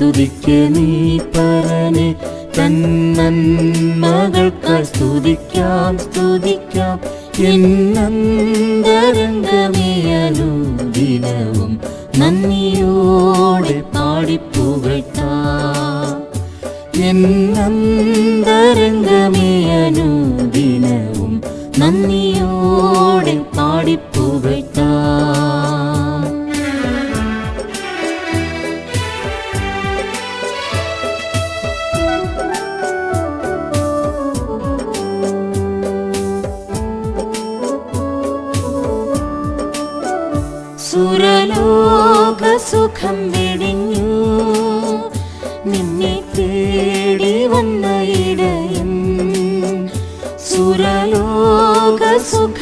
സ്തുതിക്ക് നീ പരനെ, തന്നന്മകൾക്കായി സ്തുതിക്കാം സ്തുതിക്കാം. എന്നന്തരംഗമേ അനുദിനവും നന്ദിയോടെ പാടിപ്പുകഴ്ത്താം. എന്നന്തരംഗമേ അനുദിനവും നന്ദിയോടെ പാടിപ്പുകഴ്ത്താം. സുരലോക സുഖം വെടിഞ്ഞു നിന്നെ തേടി വന്ന ഇടയൻ. സുരലോക സുഖം